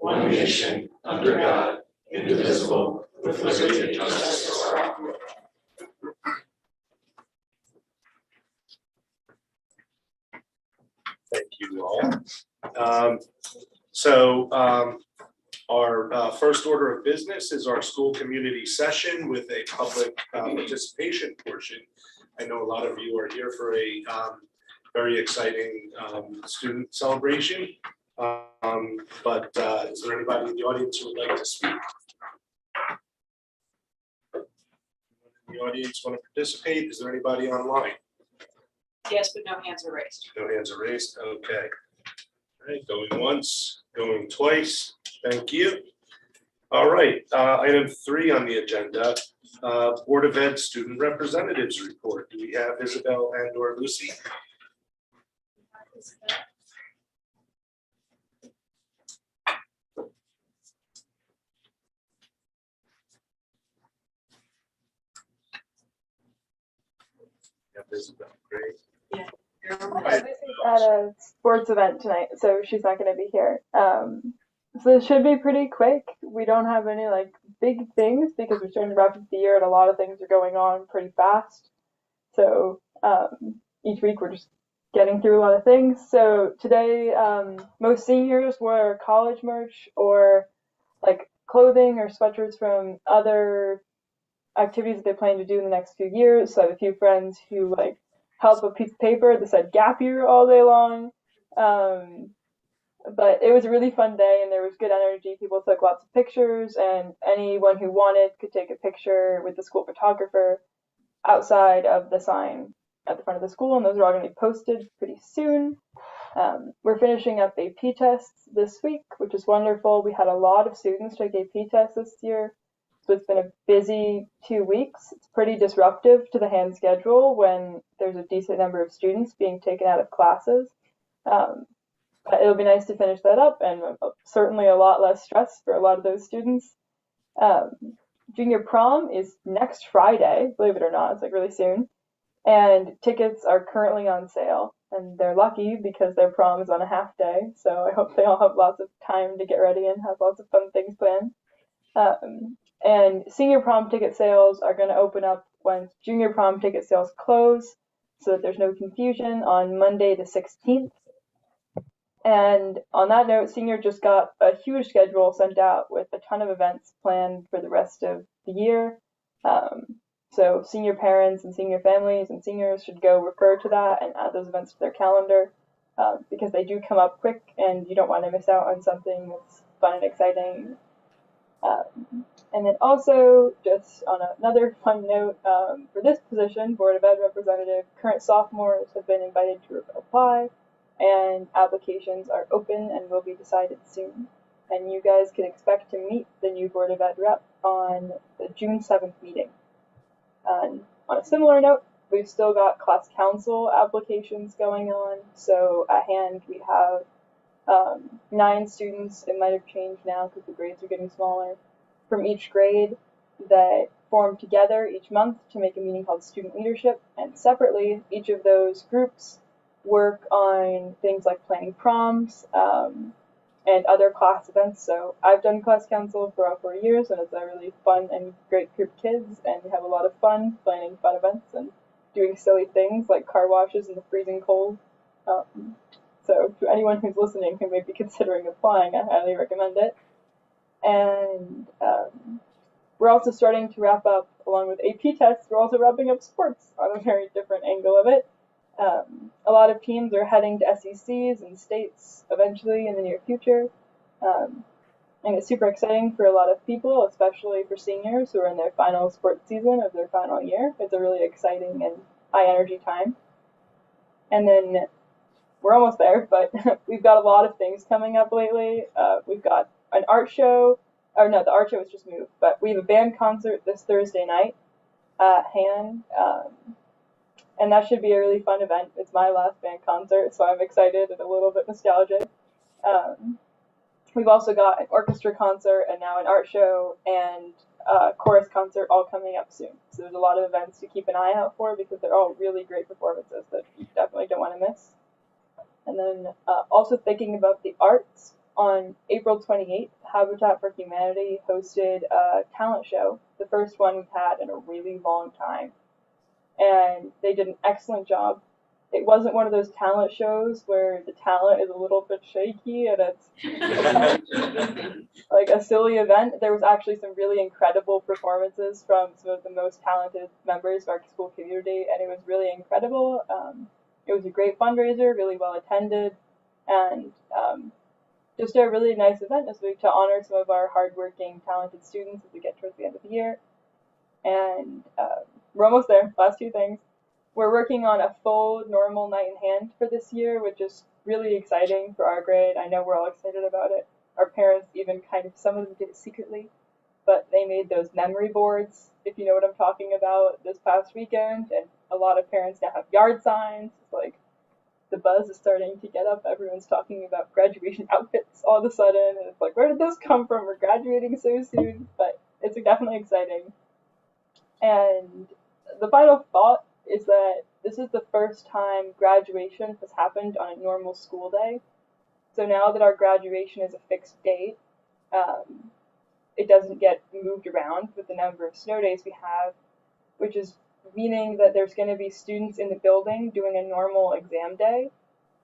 one nation, under God, indivisible, with liberty and justice for all. Thank you all. Our first order of business is our school community session with a public participation portion. I know a lot of you are here for a very exciting student celebration. But is there anybody in the audience who would like to speak? In the audience want to participate? Is there anybody online? Yes, but no hands are raised. No hands are raised. Okay. All right, going once, going twice. Thank you. All right, item 3 on the agenda, Board of Ed Student Representatives Report. Do we have Isabel and or Lucy? Yeah, Isabel, great. Yeah. Lucy's at a sports event tonight, so she's not going to be here. So it should be pretty quick. We don't have any big things because we're starting to wrap up the year and a lot of things are going on pretty fast. So each week we're just getting through a lot of things. So today, most seniors wear college merch or clothing or sweatshirts from other activities that they plan to do in the next few years. So I have a few friends who held up a piece of paper that said gap year all day long. But it was a really fun day and there was good energy. People took lots of pictures and anyone who wanted could take a picture with the school photographer outside of the sign at the front of the school, and those are all going to be posted pretty soon. We're finishing up AP tests this week, which is wonderful. We had a lot of students take AP tests this year, so it's been a busy 2 weeks. It's pretty disruptive to the hand schedule when there's a decent number of students being taken out of classes. But it'll be nice to finish that up, and certainly a lot less stress for a lot of those students. Junior prom is next Friday, believe it or not, it's really soon. And tickets are currently on sale, and they're lucky because their prom is on a half day, so I hope they all have lots of time to get ready and have lots of fun things planned. And senior prom ticket sales are going to open up when junior prom ticket sales close, so that there's no confusion, on Monday the 16th. And on that note, senior just got a huge schedule sent out with a ton of events planned for the rest of the year. So senior parents and senior families and seniors should go refer to that and add those events to their calendar because they do come up quick and you don't want to miss out on something that's fun and exciting. And then also, just on another fun note, for this position, Board of Ed representative, current sophomores have been invited to apply, and applications are open and will be decided soon. And you guys can expect to meet the new Board of Ed rep on the June 7th meeting. And on a similar note, we've still got class council applications going on. So at hand, we have 9 students, it might have changed now because the grades are getting smaller, from each grade that form together each month to make a meeting called Student Leadership. And separately, each of those groups work on things like planning proms and other class events. So I've done class council for all 4 years, and it's a really fun and great group of kids, and we have a lot of fun planning fun events and doing silly things like car washes in the freezing cold. So to anyone who's listening who may be considering applying, I highly recommend it. And we're also starting to wrap up, along with AP tests, we're also wrapping up sports on a very different angle of it. A lot of teams are heading to SECs and states eventually in the near future. And it's super exciting for a lot of people, especially for seniors who are in their final sports season of their final year. It's a really exciting and high energy time. And then we're almost there, but we've got a lot of things coming up lately. We've got an art show, or no, the art show was just moved, but we have a band concert this Thursday night at Han. And that should be a really fun event. It's my last band concert, so I'm excited and a little bit nostalgic. We've also got an orchestra concert and now an art show and a chorus concert all coming up soon. So there's a lot of events to keep an eye out for because they're all really great performances that you definitely don't want to miss. And then also thinking about the arts, On April 28th, Habitat for Humanity hosted a talent show, the first one we've had in a really long time. And they did an excellent job. It wasn't one of those talent shows where the talent is a little bit shaky and it's like a silly event. There was actually some really incredible performances from some of the most talented members of our school community, and it was really incredible. It was a great fundraiser, really well attended, and just a really nice event this week to honor some of our hardworking, talented students as we get towards the end of the year. And we're almost there. Last two things. We're working on a full normal night in hand for this year, which is really exciting for our grade. I know we're all excited about it. Our parents even some of them did it secretly, but they made those memory boards, if you know what I'm talking about, this past weekend. And a lot of parents now have yard signs. It's like the buzz is starting to get up. Everyone's talking about graduation outfits all of a sudden. And it's like, where did those come from? We're graduating so soon. But it's definitely exciting. And the final thought is that this is the first time graduation has happened on a normal school day. So now that our graduation is a fixed date, it doesn't get moved around with the number of snow days we have, which is meaning that there's going to be students in the building doing a normal exam day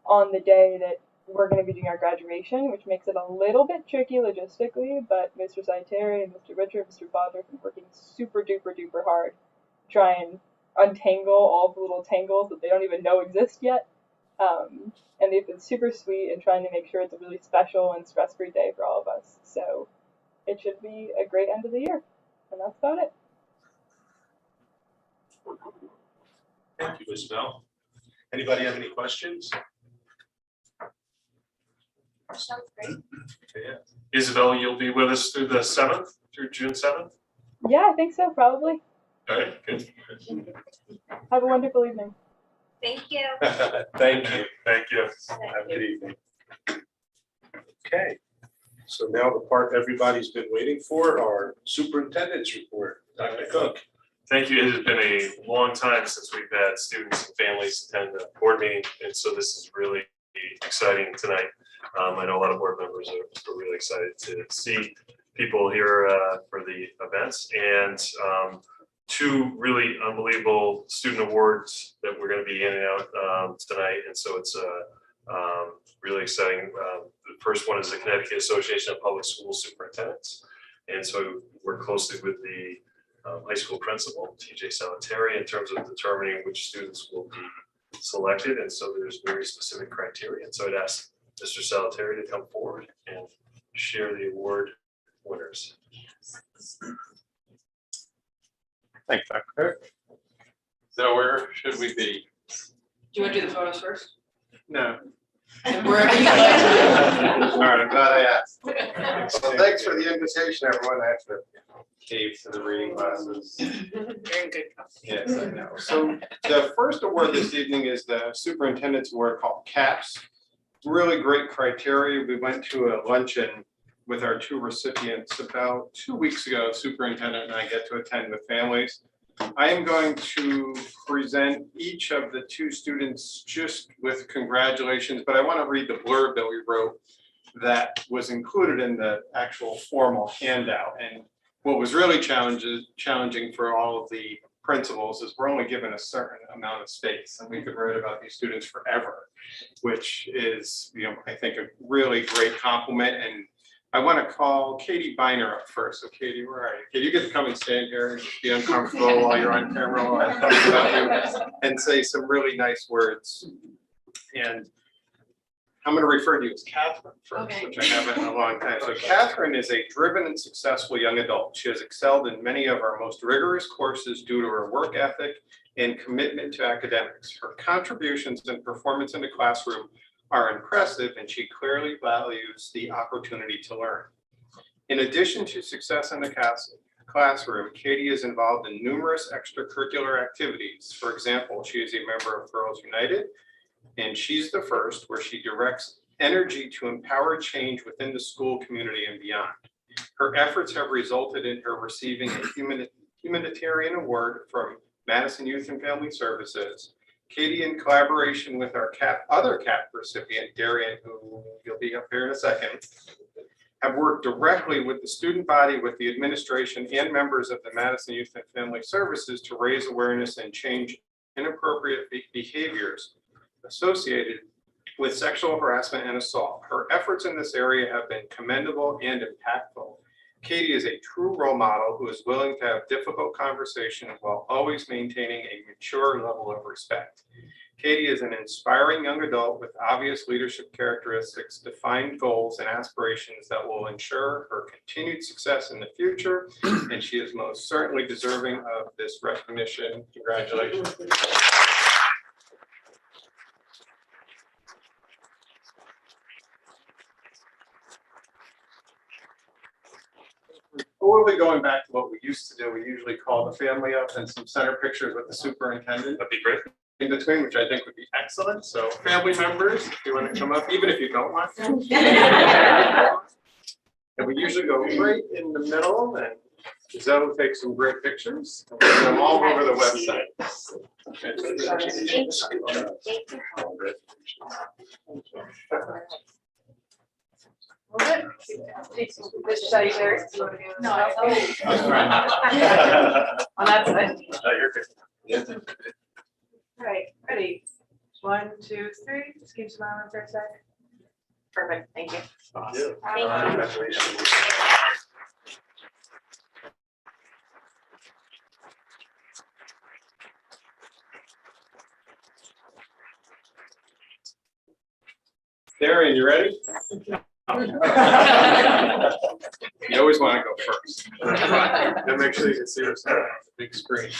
on the day that we're going to be doing our graduation, which makes it a little bit tricky logistically, but Mr. Saiteri and Mr. Richard, Mr. Bodger have been working super duper duper hard to try and untangle all the little tangles that they don't even know exist yet. And they've been super sweet in trying to make sure it's a really special and stress-free day for all of us. So it should be a great end of the year. And that's about it. Thank you, Isabel. Anybody have any questions? Sounds great. Yeah. Isabel, you'll be with us through the 7th, through June 7th? Yeah, I think so, probably. All right, good. Have a wonderful evening. Thank you. Thank you. Thank you. Have a good evening. Okay, so now the part everybody's been waiting for, our superintendent's report. Dr. Cook. Thank you. It has been a long time since we've had students and families attend a board meeting, and so this is really exciting tonight. I know a lot of board members are really excited to see people here for the events, and two really unbelievable student awards that we're going to be handing out tonight, and so it's really exciting. The first one is the Connecticut Association of Public School Superintendents, and so we're closely with the high school principal, TJ Salateri, in terms of determining which students will be selected, and so there's very specific criteria. And so I'd ask Mr. Salateri to come forward and share the award winners. Thanks, Dr. Cook. So where should we be? Do you want to do the photos first? No. And wherever you All like. right, I'm glad I asked. Well, thanks for the invitation, everyone. I have to cave to the reading classes. Very good. Yes, I know. So the first award this evening is the Superintendent's Award called CAPS. Really great criteria. We went to a luncheon with our two recipients about 2 weeks ago. Superintendent and I get to attend with families. I am going to present each of the two students just with congratulations, but I want to read the blurb that we wrote that was included in the actual formal handout. And what was really challenging for all of the principals is we're only given a certain amount of space, and we could write about these students forever, which is, I think a really great compliment. And I want to call Katie Biner up first. So Katie, where are you? Katie, you get to come and stand here and be uncomfortable while you're on camera while I talk about you and say some really nice words. And I'm going to refer to you as Catherine first, Okay. which I haven't in a long time. So Catherine is a driven and successful young adult. She has excelled in many of our most rigorous courses due to her work ethic and commitment to academics. Her contributions and performance in the classroom are impressive, and she clearly values the opportunity to learn. In addition to success in the classroom, Katie is involved in numerous extracurricular activities. For example, she is a member of Girls United, and She's the First, where she directs energy to empower change within the school community and beyond. Her efforts have resulted in her receiving a humanitarian award from Madison Youth and Family Services, Katie, in collaboration with our other CAP recipient, Darian, who you'll be up here in a second, have worked directly with the student body, with the administration, and members of the Madison Youth and Family Services to raise awareness and change inappropriate behaviors associated with sexual harassment and assault. Her efforts in this area have been commendable and impactful. Katie is a true role model who is willing to have difficult conversations while always maintaining a mature level of respect. Katie is an inspiring young adult with obvious leadership characteristics, defined goals, and aspirations that will ensure her continued success in the future, and she is most certainly deserving of this recognition. Congratulations. We'll be going back to what we used to do. We usually call the family up and some center pictures with the superintendent That'd be great. in between, which I think would be excellent. So family members, if you want to come up, even if you don't want to. And we usually go right in the middle, and Zoe will take some great pictures. And we'll put them all over the website. Mr. Salutary. No. On that side. You're good. All right, ready? 1, 2, 3. Just keep smiling for a sec. Perfect, thank you. Awesome. Thank you. Congratulations. Darian, you ready? You always want to go first. And make sure you can see yourself on the big screen.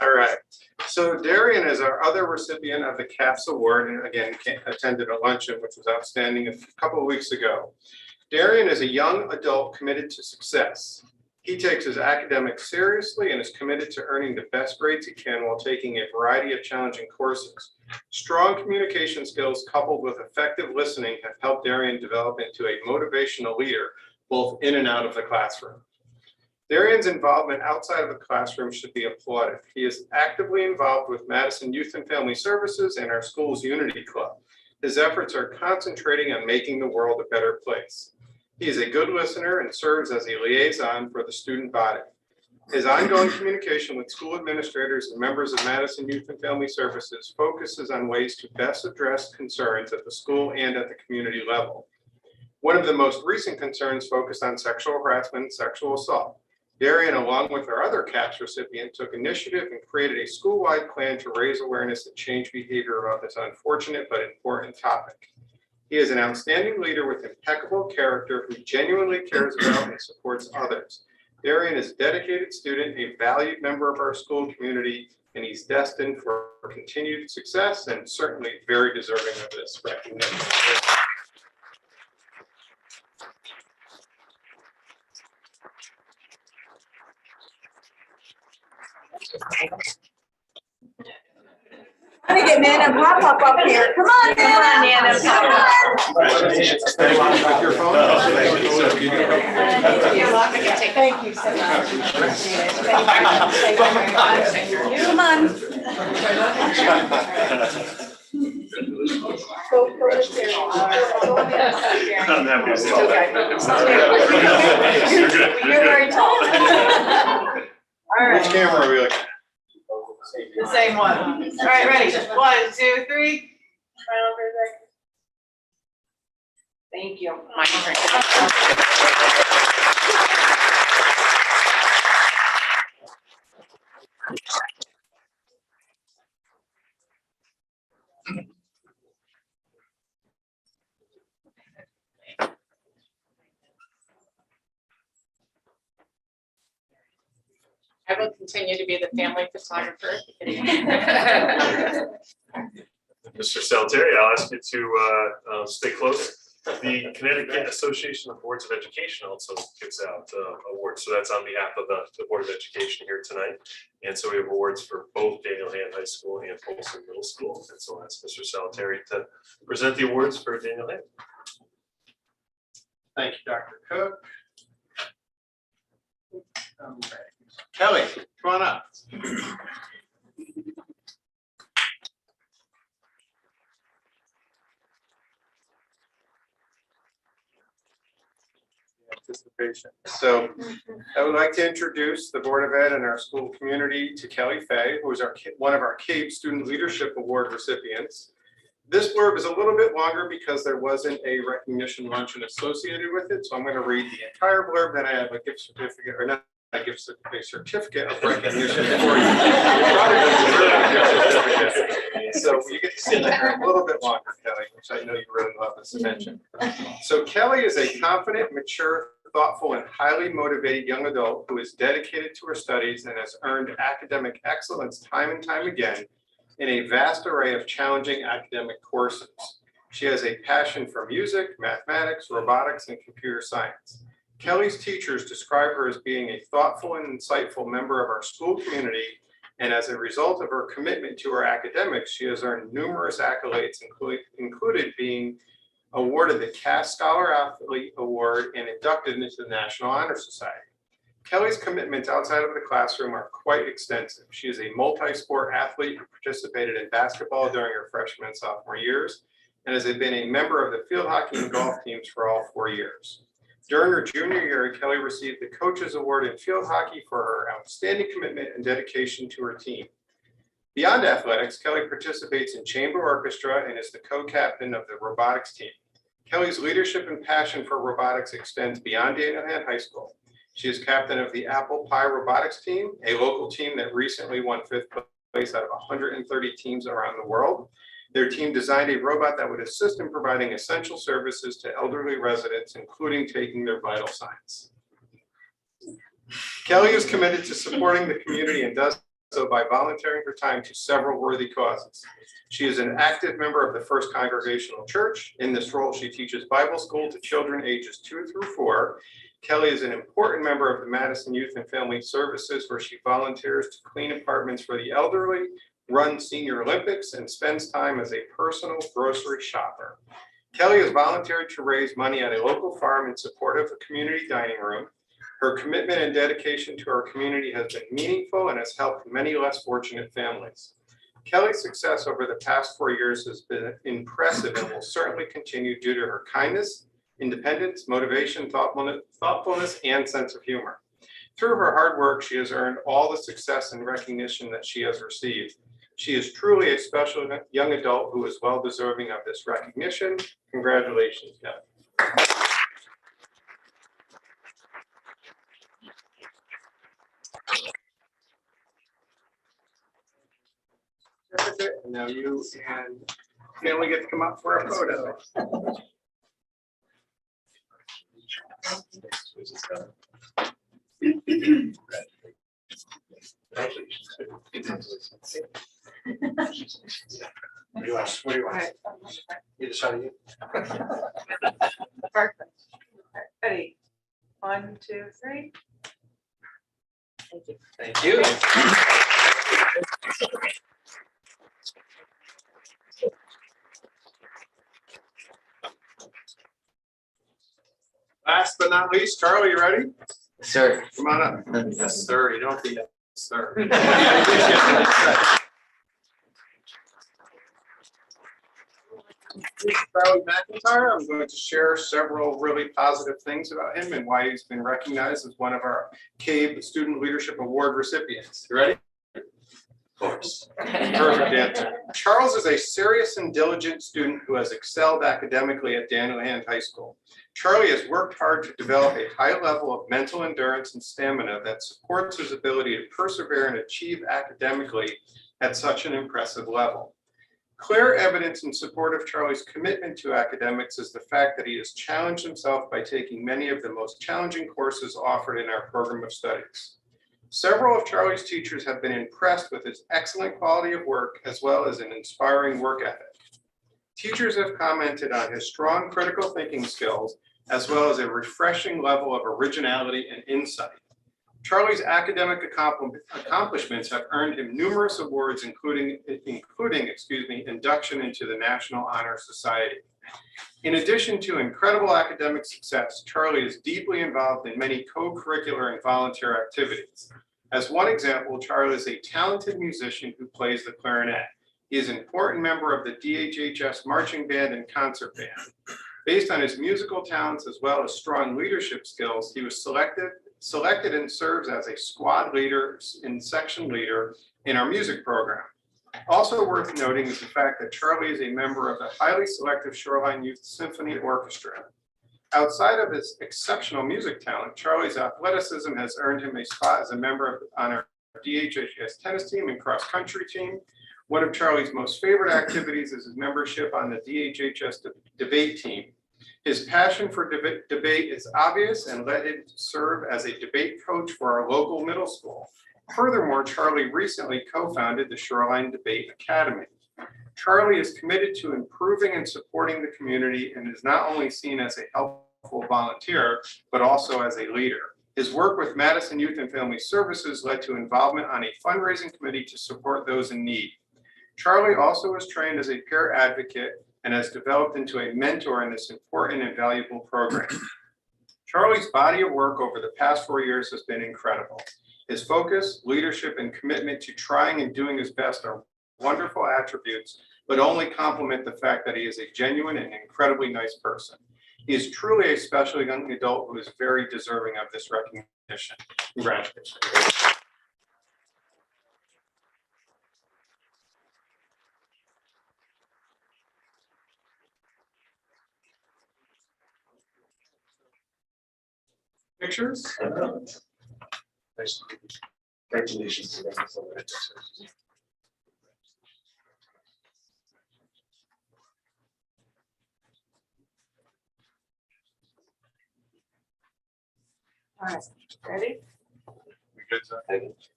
All right. So Darian is our other recipient of the CAPS Award, and again, attended a luncheon, which was outstanding a couple of weeks ago. Darian is a young adult committed to success. He takes his academics seriously and is committed to earning the best grades he can while taking a variety of challenging courses. Strong communication skills coupled with effective listening have helped Darian develop into a motivational leader, both in and out of the classroom. Darian's involvement outside of the classroom should be applauded. He is actively involved with Madison Youth and Family Services and our school's Unity Club. His efforts are concentrating on making the world a better place. He is a good listener and serves as a liaison for the student body. His ongoing communication with school administrators and members of Madison Youth and Family Services focuses on ways to best address concerns at the school and at the community level. One of the most recent concerns focused on sexual harassment and sexual assault. Darian, along with our other CAPS recipient, took initiative and created a school-wide plan to raise awareness and change behavior about this unfortunate but important topic. He is an outstanding leader with impeccable character who genuinely cares about and supports others. Darian is a dedicated student, a valued member of our school community, and he's destined for continued success and certainly very deserving of this recognition. I'm gonna get Nana pop up here. Come on, Nana. Come on. Your phone? Thank you so much. Come on. You're very tall. All right. Which camera are we looking at? The same one. All right, ready? 1, 2, 3. Smile for a second. Thank you. My turn. I will continue to be the family photographer. Mr. Salteri, I'll ask you to stay close. The Connecticut Association of Boards of Education also gives out awards. So that's on behalf of the Board of Education here tonight. And so we have awards for both Daniel Hand High School and Folsom Middle School. And so I'll ask Mr. Salteri to present the awards for Daniel Hand. Thank you, Dr. Cook. I'm ready. Kelly, come on up. Anticipation. So I would like to introduce the Board of Ed and our school community to Kelly Fay, who is one of our CABE Student Leadership Award recipients. This blurb is a little bit longer because there wasn't a recognition luncheon associated with it. So I'm going to read the entire blurb, then I have a gift certificate, or not a gift certificate, a certificate of recognition for you. So you get to sit there a little bit longer, Kelly, which I know you really love this attention. So Kelly is a confident, mature, thoughtful, and highly motivated young adult who is dedicated to her studies and has earned academic excellence time and time again in a vast array of challenging academic courses. She has a passion for music, mathematics, robotics, and computer science. Kelly's teachers describe her as being a thoughtful and insightful member of our school community, and as a result of her commitment to her academics, she has earned numerous accolades, included being awarded the Cass Scholar Athlete Award and inducted into the National Honor Society. Kelly's commitments outside of the classroom are quite extensive. She is a multi-sport athlete who participated in basketball during her freshman and sophomore years and has been a member of the field hockey and golf teams for all 4 years. During her junior year, Kelly received the Coaches Award in field hockey for her outstanding commitment and dedication to her team. Beyond athletics, Kelly participates in chamber orchestra and is the co-captain of the robotics team. Kelly's leadership and passion for robotics extends beyond Daniel Hand High School. She is captain of the Apple Pie robotics team, a local team that recently won 5th place out of 130 teams around the world. Their team designed a robot that would assist in providing essential services to elderly residents, including taking their vital signs. Kelly is committed to supporting the community and does so by volunteering her time to several worthy causes. She is an active member of the First Congregational Church. In this role, she teaches Bible school to children ages 2 through 4. Kelly is an important member of the Madison Youth and Family Services, where she volunteers to clean apartments for the elderly, run Senior Olympics, and spends time as a personal grocery shopper. Kelly has volunteered to raise money at a local farm in support of a community dining room. Her commitment and dedication to our community has been meaningful and has helped many less fortunate families. Kelly's success over the past 4 years has been impressive and will certainly continue due to her kindness, independence, motivation, thoughtfulness, and sense of humor. Through her hard work, she has earned all the success and recognition that she has received. She is truly a special young adult who is well deserving of this recognition. Congratulations, Kelly. And now you and family get to come up for a photo. What do you want? What do you want? You decide. Perfect. Ready? 1, 2, 3. Thank you. Thank you. Last but not least, Charlie, you ready? Sir. Come on up. Yes, sir. You don't be yes, sir. Charlie McIntyre. I'm going to share several really positive things about him and why he's been recognized as one of our CABE Student Leadership Award recipients. You ready? Of course. Perfect answer. Charles is a serious and diligent student who has excelled academically at Daniel Hand High School. Charlie has worked hard to develop a high level of mental endurance and stamina that supports his ability to persevere and achieve academically at such an impressive level. Clear evidence in support of Charlie's commitment to academics is the fact that he has challenged himself by taking many of the most challenging courses offered in our program of studies. Several of Charlie's teachers have been impressed with his excellent quality of work as well as an inspiring work ethic. Teachers have commented on his strong critical thinking skills as well as a refreshing level of originality and insight. Charlie's academic accomplishments have earned him numerous awards, including induction into the National Honor Society. In addition to incredible academic success, Charlie is deeply involved in many co-curricular and volunteer activities. As one example, Charlie is a talented musician who plays the clarinet. He is an important member of the DHHS marching band and concert band. Based on his musical talents as well as strong leadership skills, he was selected and serves as a squad leader and section leader in our music program. Also worth noting is the fact that Charlie is a member of the highly selective Shoreline Youth Symphony Orchestra. Outside of his exceptional music talent, Charlie's athleticism has earned him a spot as a member on our DHHS tennis team and cross country team. One of Charlie's most favorite activities is his membership on the DHHS debate team. His passion for debate is obvious and led him to serve as a debate coach for our local middle school. Furthermore, Charlie recently co-founded the Shoreline Debate Academy. Charlie is committed to improving and supporting the community and is not only seen as a helpful volunteer, but also as a leader. His work with Madison Youth and Family Services led to involvement on a fundraising committee to support those in need. Charlie also was trained as a peer advocate and has developed into a mentor in this important and valuable program. Charlie's body of work over the past 4 years has been incredible. His focus, leadership, and commitment to trying and doing his best are wonderful attributes, but only complement the fact that he is a genuine and incredibly nice person. He is truly a special young adult who is very deserving of this recognition. Congratulations. Pictures? Congratulations. All right, ready? We good, sir?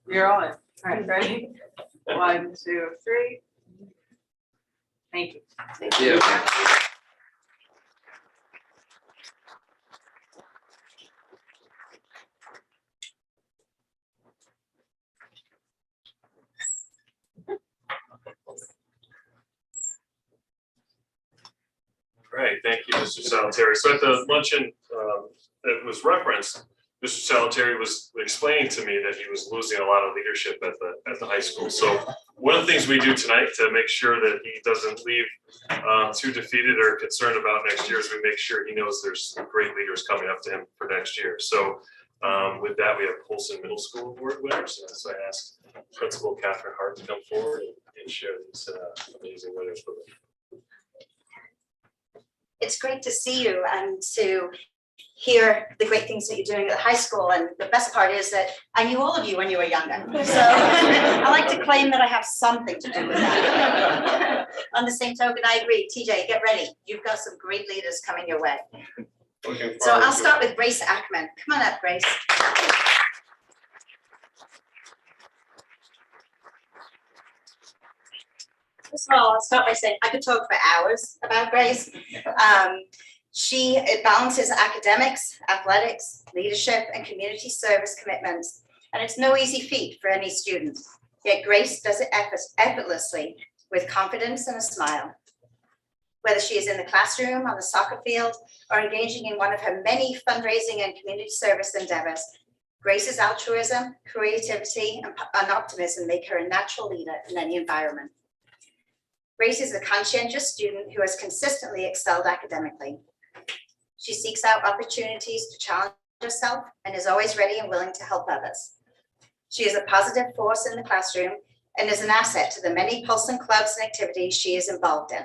You're on. All right, ready? 1, 2, 3. Thank you. Thank you. Right, thank you, Mr. Salvatore. So at the luncheon that was referenced, Mr. Salvatore was explaining to me that he was losing a lot of leadership at the high school. So one of the things we do tonight to make sure that he doesn't leave too defeated or concerned about next year is we make sure he knows there's great leaders coming up to him for next year. So with that, we have Polson Middle School Award winners. And so I asked Principal Catherine Hart to come forward and share these amazing winners with us. It's great to see you and to hear the great things that you're doing at the high school. And the best part is that I knew all of you when you were younger. So I like to claim that I have something to do with that. On the same token, I agree. TJ, get ready. You've got some great leaders coming your way. So I'll start with Grace Ackman. Come on up, Grace. First of all, I'll start by saying I could talk for hours about Grace. She balances academics, athletics, leadership, and community service commitments. And it's no easy feat for any student. Yet Grace does it effortlessly with confidence and a smile. Whether she is in the classroom, on the soccer field, or engaging in one of her many fundraising and community service endeavors, Grace's altruism, creativity, and optimism make her a natural leader in any environment. Grace is a conscientious student who has consistently excelled academically. She seeks out opportunities to challenge herself and is always ready and willing to help others. She is a positive force in the classroom and is an asset to the many Polson clubs and activities she is involved in.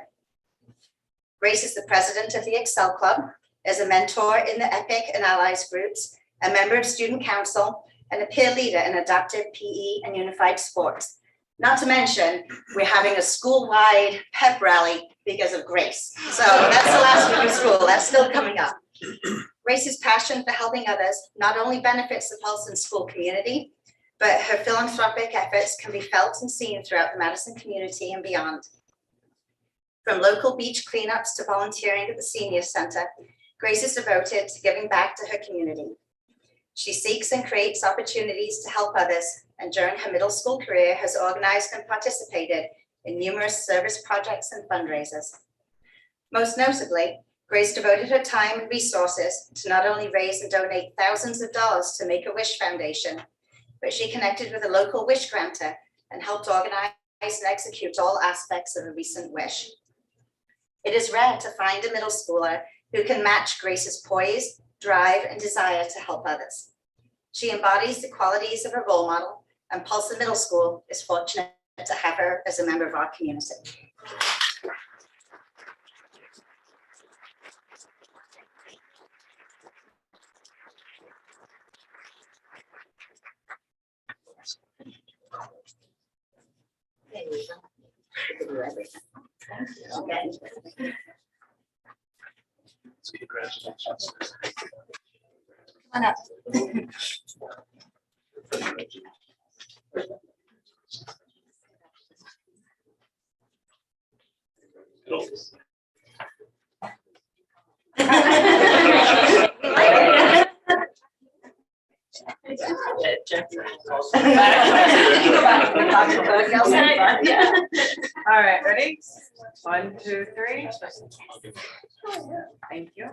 Grace is the president of the Excel Club, is a mentor in the EPIC and Allies groups, a member of student council, and a peer leader in adaptive PE and unified sports. Not to mention, we're having a school-wide pep rally because of Grace. So that's the last week of school, that's still coming up. Grace's passion for helping others not only benefits the Polson school community, but her philanthropic efforts can be felt and seen throughout the Madison community and beyond. From local beach cleanups to volunteering at the Senior Center, Grace is devoted to giving back to her community. She seeks and creates opportunities to help others, and during her middle school career has organized and participated in numerous service projects and fundraisers. Most notably, Grace devoted her time and resources to not only raise and donate thousands of dollars to Make-A-Wish Foundation, but she connected with a local wish granter and helped organize and execute all aspects of a recent wish. It is rare to find a middle schooler who can match Grace's poise, drive, and desire to help others. She embodies the qualities of a role model, and Paulson Middle School is fortunate to have her as a member of our community. There you go. You can do everything. Okay. Come on up. All right, ready? 1, 2, 3. Thank you.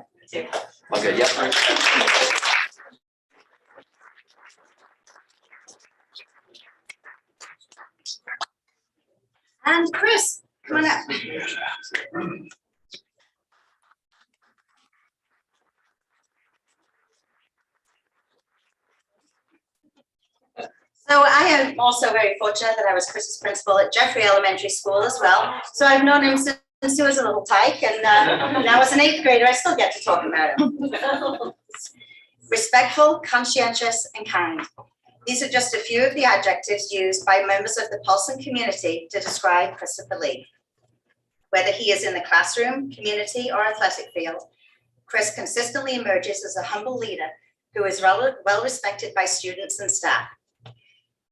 Okay, yep. And Chris, come on up. So I am also very fortunate that I was Chris's principal at Jeffrey Elementary School as well. So I've known him since he was a little tyke, and now as an 8th grader, I still get to talk about him. Respectful, conscientious, and kind. These are just a few of the adjectives used by members of the Paulson community to describe Christopher Lee. Whether he is in the classroom, community, or athletic field, Chris consistently emerges as a humble leader who is well respected by students and staff.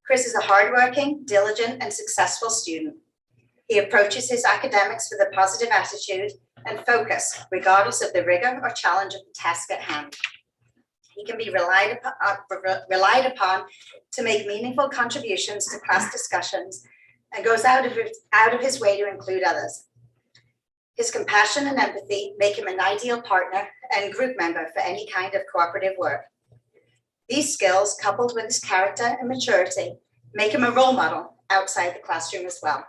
Chris is a hardworking, diligent, and successful student. He approaches his academics with a positive attitude and focus, regardless of the rigor or challenge of the task at hand. He can be relied upon to make meaningful contributions to class discussions and goes out of his way to include others. His compassion and empathy make him an ideal partner and group member for any kind of cooperative work. These skills, coupled with his character and maturity, make him a role model outside the classroom as well.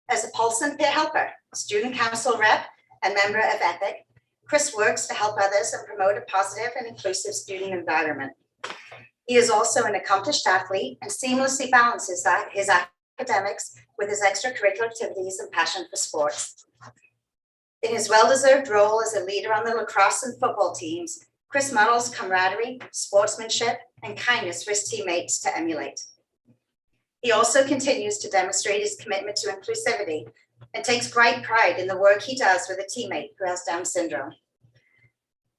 As a Paulson peer helper, student council rep, and member of EPIC, Chris works to help others and promote a positive and inclusive student environment. He is also an accomplished athlete and seamlessly balances his academics with his extracurricular activities and passion for sports. In his well-deserved role as a leader on the lacrosse and football teams, Chris models camaraderie, sportsmanship, and kindness for his teammates to emulate. He also continues to demonstrate his commitment to inclusivity and takes great pride in the work he does with a teammate who has Down syndrome.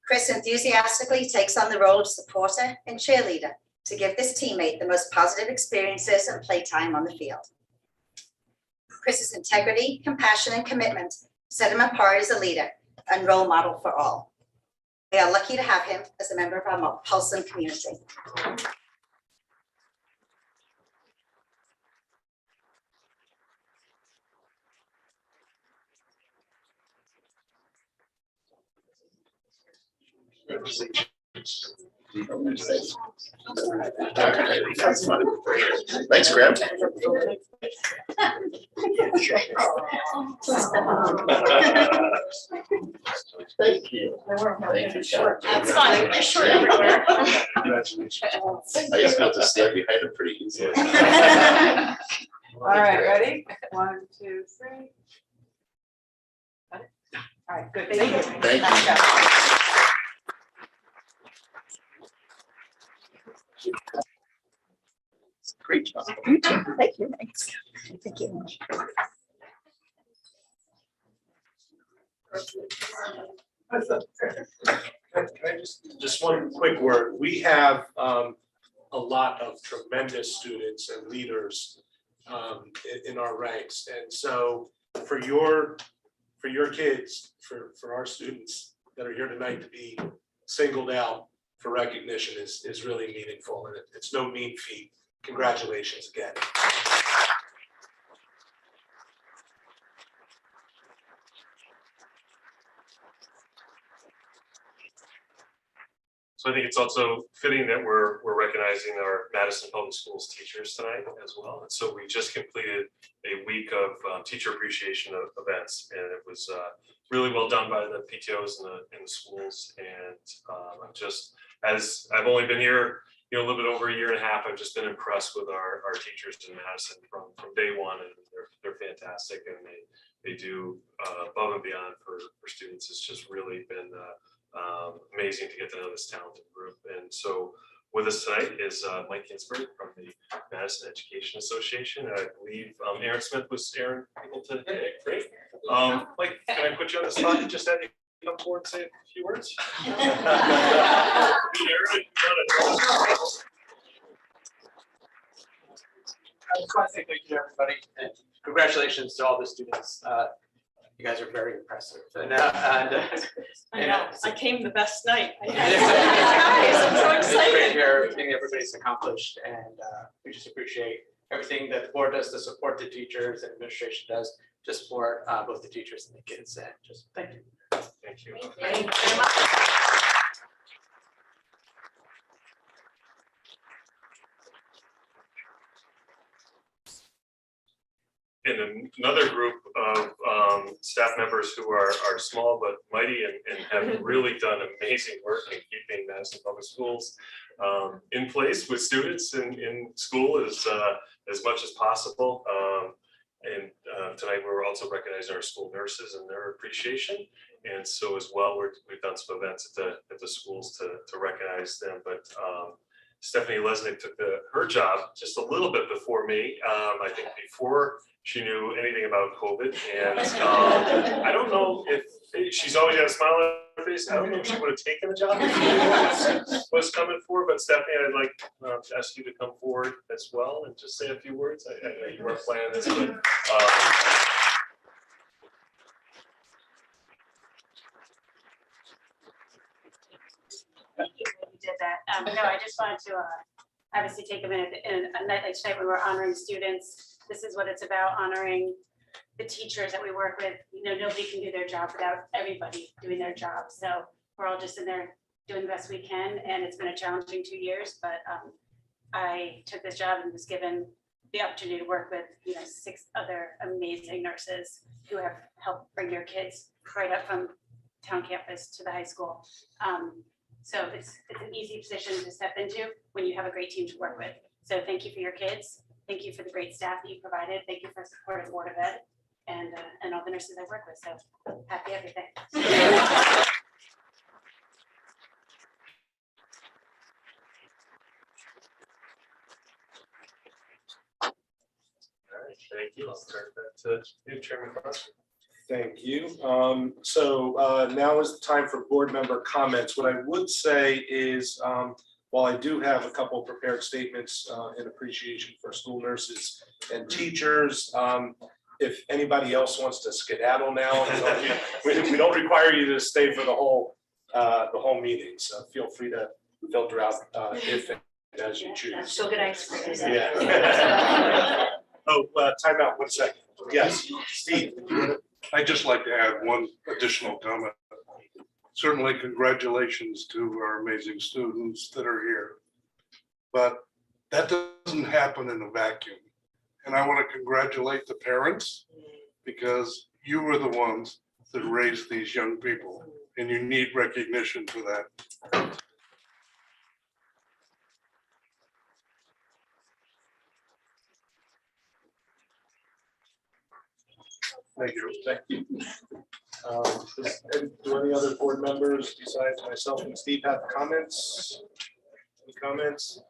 Chris enthusiastically takes on the role of supporter and cheerleader to give this teammate the most positive experiences and playtime on the field. Chris's integrity, compassion, and commitment set him apart as a leader and role model for all. We are lucky to have him as a member of our Paulson community. Thanks, Graham. Thank you. Thank you. It's fine, they're short everywhere. Congratulations. I guess we'll just stand behind it pretty easily. All right, ready? 1, 2, 3. All right, good. Thank you. Thank Nice you. job. Great job. Thank you. Thanks. Thank you. Can I just one quick word? We have a lot of tremendous students and leaders in our ranks. And so for your kids, for our students that are here tonight to be singled out for recognition is really meaningful, and it's no mean feat. Congratulations again. So I think it's also fitting that we're recognizing our Madison Public Schools teachers tonight as well. And so we just completed a week of teacher appreciation events, and it was really well done by the PTOs in the schools. And I'm just, as I've only been here, a little bit over a year and a half, I've just been impressed with our teachers in Madison from day one, and they're fantastic, and they do above and beyond for students. It's just really been amazing to get to know this talented group. And so with us tonight is Mike Ginsberg from the Madison Education Association. And I believe Aaron Smith was Aaron able to. Great. Mike, can I put you on the spot and just have you come forward and say a few words? I just want to say thank you to everybody and congratulations to all the students. You guys are very impressive. I know, I came the best night. I'm so It's great to excited. hear everything everybody's accomplished, and we just appreciate everything that the board does to support the teachers and administration does to support both the teachers and the kids. And just thank you. Thank you. Thank you very much. And another group of staff members who are small but mighty and have really done amazing work in keeping Madison Public Schools in place with students in school as much as possible. And tonight we're also recognizing our school nurses and their appreciation. And so as well, we've done some events at the schools to recognize them. But Stephanie Lesnick took her job just a little bit before me. I think before she knew anything about COVID, and I don't know if she's always got a smile on her face. I don't know if she would have taken the job if she knew what was coming for. But Stephanie, I'd like to ask you to come forward as well and just say a few words. I know you weren't planning this, but. You did that. No, I just wanted to obviously take a minute in a night like tonight when we're honoring students. This is what it's about, honoring the teachers that we work with. Nobody can do their job without everybody doing their job. So we're all just in there doing the best we can. And it's been a challenging 2 years, but I took this job and was given the opportunity to work with 6 other amazing nurses who have helped bring your kids right up from town campus to the high school. So it's an easy position to step into when you have a great team to work with. So thank you for your kids. Thank you for the great staff that you provided. Thank you for supporting Board of Ed and all the nurses I work with. So happy everything. All right, thank you. I'll turn it back to you, Chairman Foster. Thank you. So now is the time for board member comments. What I would say is, while I do have a couple of prepared statements in appreciation for school nurses and teachers, if anybody else wants to skedaddle now, we don't require you to stay for the whole meeting. So feel free to filter out if and as you choose. Still good ice cream. Yeah. Oh, time out, 1 second. Yes, Steve. I'd just like to add one additional comment. Certainly congratulations to our amazing students that are here. But that doesn't happen in a vacuum. And I want to congratulate the parents because you were the ones that raised these young people and you need recognition for that. Thank you. Thank you. Do any other board members besides myself and Steve have comments? Any comments?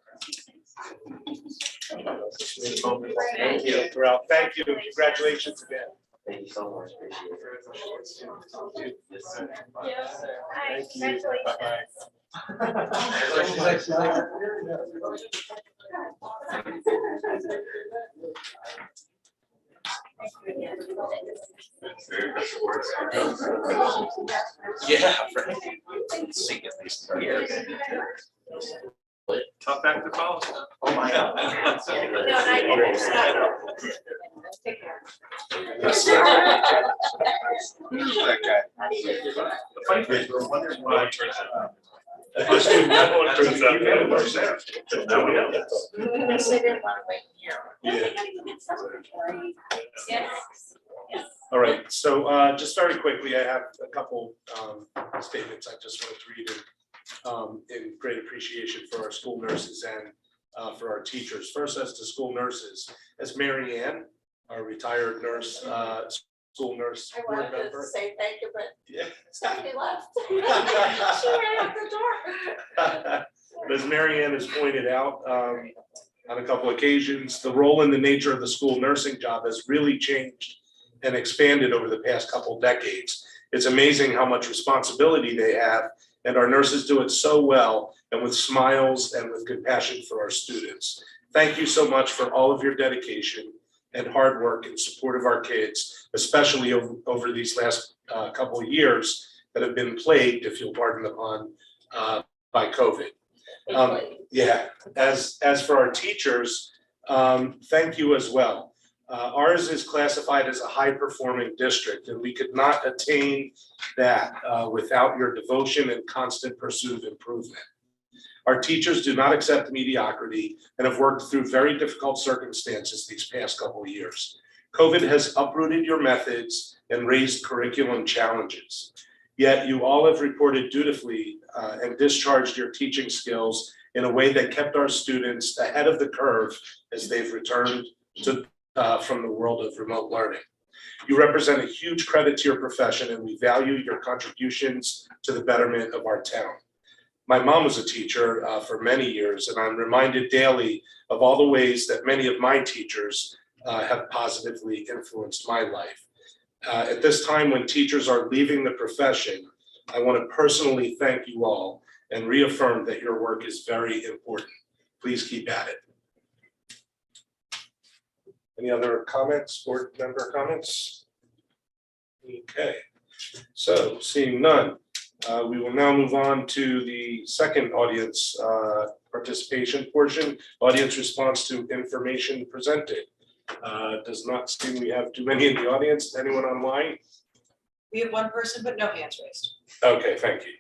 Thank you. Throughout. Thank you. Congratulations again. Thank you so much. Appreciate it. Yes, sir. Hi, Thank you. Bye-bye. Yeah, right. Sing at least. Tough act to follow. Oh, my God. Take care. That guy. The funny thing is, we're wondering why it turns out. Our student network turns out Even that worse there. now we know. Yes, they didn't want to wait here. Yeah. Yes. Yes. All right, so just very quickly, I have a couple statements I just wanted to read in great appreciation for our school nurses and for our teachers. First, as to school nurses, as Mary Ann, our retired nurse, school nurse I board wanted to member. say thank you, but Yeah. Stephanie left. She ran out the door. As Mary Ann has pointed out on a couple occasions, the role and the nature of the school nursing job has really changed and expanded over the past couple decades. It's amazing how much responsibility they have, and our nurses do it so well and with smiles and with compassion for our students. Thank you so much for all of your dedication and hard work in support of our kids, especially over these last couple of years that have been plagued, if you'll pardon the pun, by COVID. Yeah, as for our teachers, thank you as well. Ours is classified as a high-performing district, and we could not attain that without your devotion and constant pursuit of improvement. Our teachers do not accept mediocrity and have worked through very difficult circumstances these past couple of years. COVID has uprooted your methods and raised curriculum challenges. Yet you all have reported dutifully and discharged your teaching skills in a way that kept our students ahead of the curve as they've returned from the world of remote learning. You represent a huge credit to your profession, and we value your contributions to the betterment of our town. My mom was a teacher for many years, and I'm reminded daily of all the ways that many of my teachers have positively influenced my life. At this time when teachers are leaving the profession, I want to personally thank you all and reaffirm that your work is very important. Please keep at it. Any other comments, board member comments? Okay, so seeing none, we will now move on to the second audience participation portion, audience response to information presented. Does not seem we have too many in the audience. Anyone online? We have one person, but no hands raised. Okay, thank you.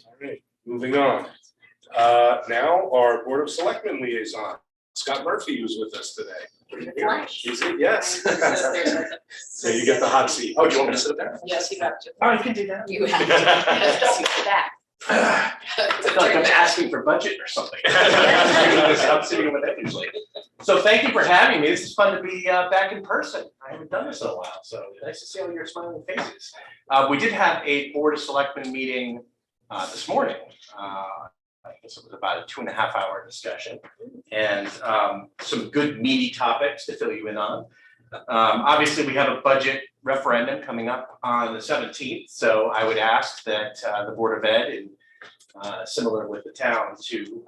All right, moving on. Now our Board of Selectmen liaison, Scott Murphy, who's with us today. Is it? Yes. So you get the hot seat. Oh, do you want me to sit there? Yes, you have to. Oh, you can do that. You have to. Sit back. I feel like I'm asking for budget or something. I'm sitting with it usually. So thank you for having me. This is fun to be back in person. I haven't done this in a while, so nice to see all your smiling faces. We did have a Board of Selectmen meeting this morning. I guess it was about a 2.5-hour discussion, and some good meaty topics to fill you in on. Obviously, we have a budget referendum coming up on the 17th, so I would ask that the Board of Ed, and similar with the town, to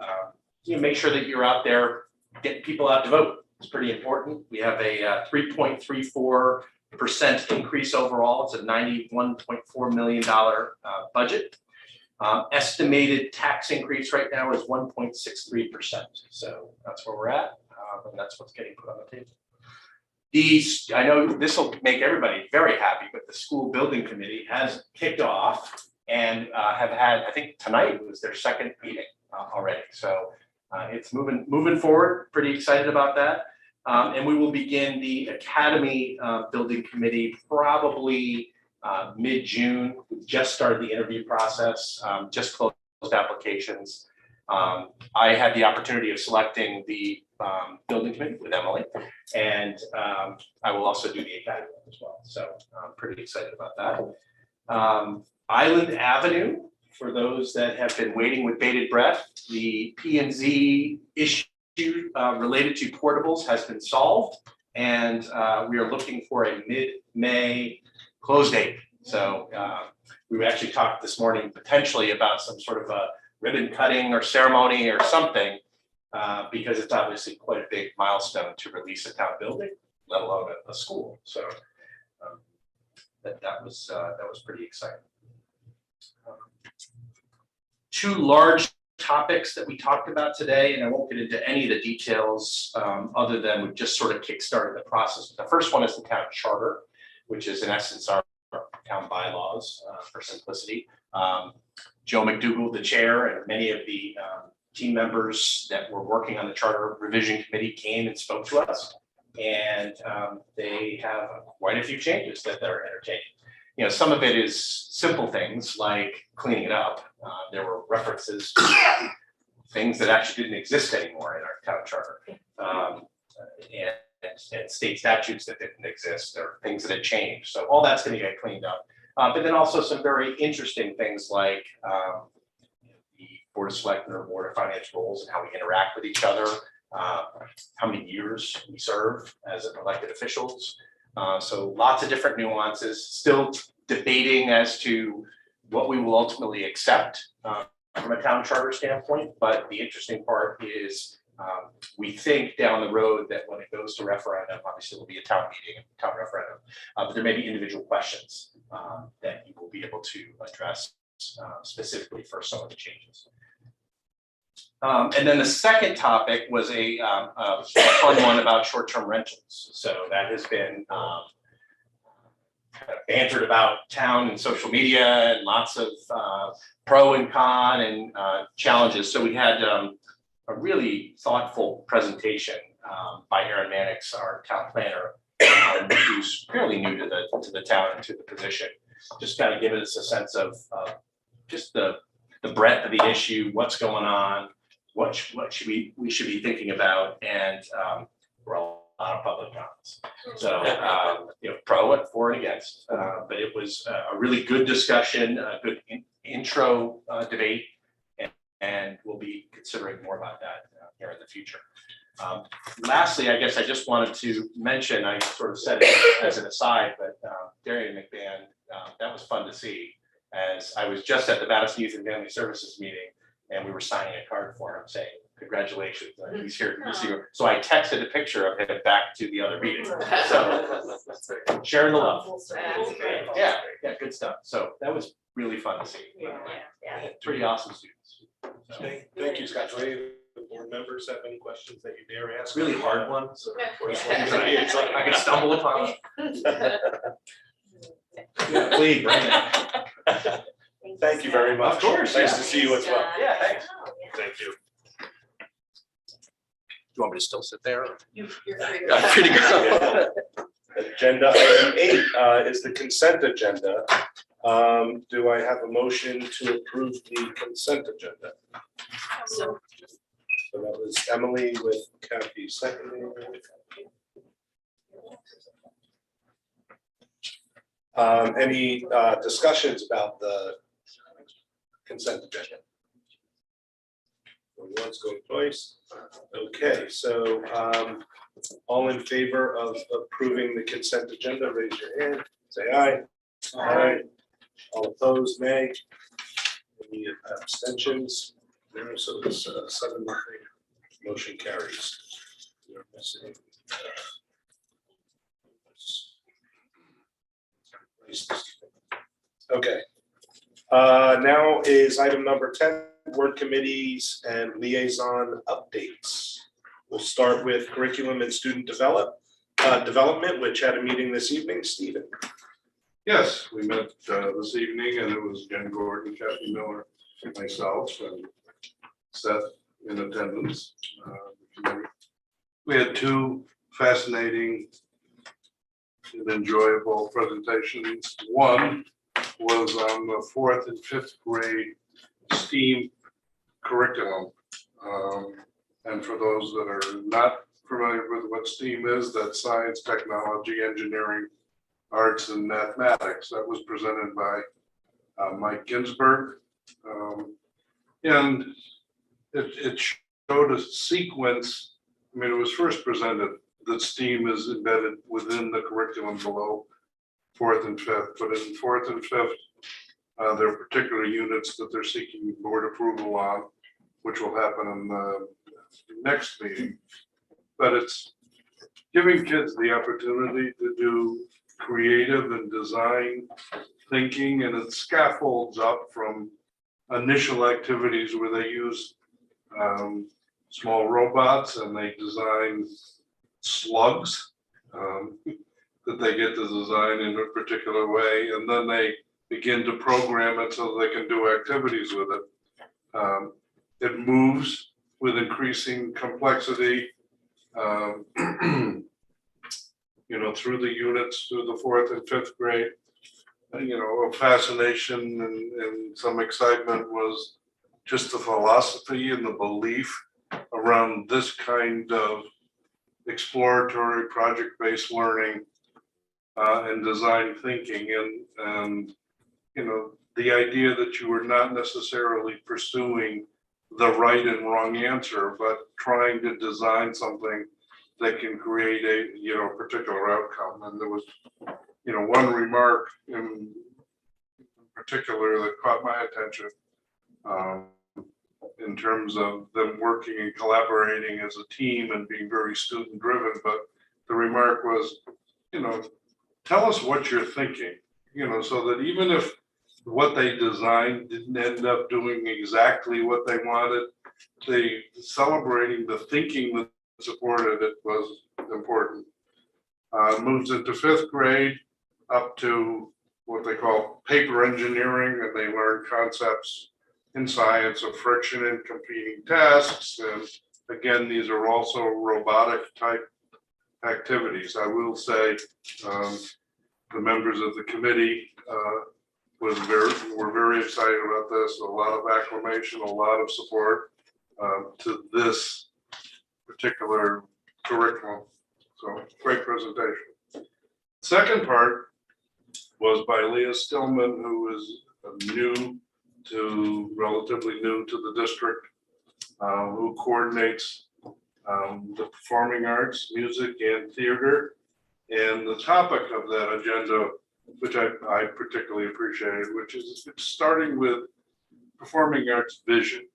make sure that you're out there getting people out to vote. It's pretty important. We have a 3.34% increase overall. It's a $91.4 million budget. Estimated tax increase right now is 1.63%. So that's where we're at, and that's what's getting put on the table. I know this will make everybody very happy, but the school building committee has kicked off and have had, I think tonight was their second meeting already. So it's moving forward. Pretty excited about that. And we will begin the academy building committee probably mid-June. We've just started the interview process, just closed applications. I had the opportunity of selecting the building committee with Emily, and I will also do the academy as well. So I'm pretty excited about that. Island Avenue, for those that have been waiting with bated breath, the P&Z issue related to portables has been solved, and we are looking for a mid-May close date. So we actually talked this morning potentially about some sort of a ribbon cutting or ceremony or something, because it's obviously quite a big milestone to release a town building, let alone a school. So that was pretty exciting. Two large topics that we talked about today, and I won't get into any of the details other than we've just sort of kickstarted the process. The first one is the town charter, which is in essence our town bylaws for simplicity. Joe McDougall, the chair, and many of the team members that were working on the charter revision committee came and spoke to us. And they have quite a few changes that they're entertaining. You know, some of it is simple things like cleaning it up. There were references to things that actually didn't exist anymore in our town charter. And state statutes that didn't exist, or things that had changed. So all that's going to get cleaned up. But then also some very interesting things like the Board of Selectmen or Board of Finance roles and how we interact with each other, how many years we serve as elected officials. So lots of different nuances, still debating as to what we will ultimately accept from a town charter standpoint. But the interesting part is we think down the road that when it goes to referendum, obviously it'll be a town meeting, a town referendum, but there may be individual questions that you will be able to address specifically for some of the changes. And then the second topic was a fun one about short-term rentals. So that has been kind of bantered about town and social media, and lots of pro and con and challenges. So we had a really thoughtful presentation by Erin Mannix, our town planner, who's fairly new to the town and to the position. Just kind of giving us a sense of just the breadth of the issue, what's going on, what should we should be thinking about, and we're all out of public comments. So you know, pro and for and against, but it was a really good discussion, a good intro debate, and we'll be considering more about that here in the future. Lastly, I guess I just wanted to mention, I sort of said it as an aside, but Darian McBand, that was fun to see. As I was just at the Madison Youth and Family Services meeting, and we were signing a card for him saying, congratulations, he's here. So I texted a picture of him back to the other meeting. So sharing the love. Yeah, good stuff. So that was really fun to see. Pretty awesome students. So, Thank you, Scott. Do any of the board members have any questions that you dare ask? really hard one. So It's like I could stumble upon. Yeah, please bring it. Thank you very much. Of course, Nice yeah. to see you as well. Yeah, thanks. Thank you. Do you want me to still sit there? You're free. I'm pretty good. Agenda item 8 is the consent agenda. Do I have a motion to approve the consent agenda? So So that was Emily with Kathy seconding. Any discussions about the consent agenda? Going once, going twice. Okay, so all in favor of approving the consent agenda, raise your hand, say aye. Aye. All opposed, nay. Any abstentions? No, so it's 7-0. Motion carries. We're missing, okay. Now is item number 10, board committees and liaison updates. We'll start with curriculum and student development, which had a meeting this evening. Stephen. Yes, we met this evening, and it was Jen Gordon, Kathy Miller, myself, and Seth in attendance. We had 2 fascinating and enjoyable presentations. One was on the 4th and 5th grade STEAM curriculum. And for those that are not familiar with what STEAM is, that's science, technology, engineering, arts, and mathematics. That was presented by Mike Ginsberg. And it showed a sequence. I mean, it was first presented that STEAM is embedded within the curriculum below 4th and 5th, but in 4th and 5th, there are particular units that they're seeking board approval on, which will happen in the next meeting. But it's giving kids the opportunity to do creative and design thinking, and it scaffolds up from initial activities where they use small robots and they design slugs that they get to design in a particular way, and then they begin to program it so they can do activities with it. It moves with increasing complexity, through the units, through the 4th and 5th grade. A fascination and some excitement was just the philosophy and the belief around this kind of exploratory project-based learning and design thinking, and the idea that you were not necessarily pursuing the right and wrong answer, but trying to design something that can create a particular outcome. And there was one remark in particular that caught my attention in terms of them working and collaborating as a team and being very student driven. But the remark was, tell us what you're thinking, so that even if what they designed didn't end up doing exactly what they wanted, they celebrating the thinking that supported it was important. Moves into 5th grade up to what they call paper engineering, and they learn concepts in science of friction and competing tasks. And again, these are also robotic type activities. I will say the members of the committee were very excited about this. A lot of acclamation, a lot of support to this particular curriculum. So great presentation. Second part was by Leah Stillman, who is relatively new to the district, who coordinates the performing arts, music, and theater. And the topic of that agenda, which I particularly appreciated, which is starting with performing arts vision.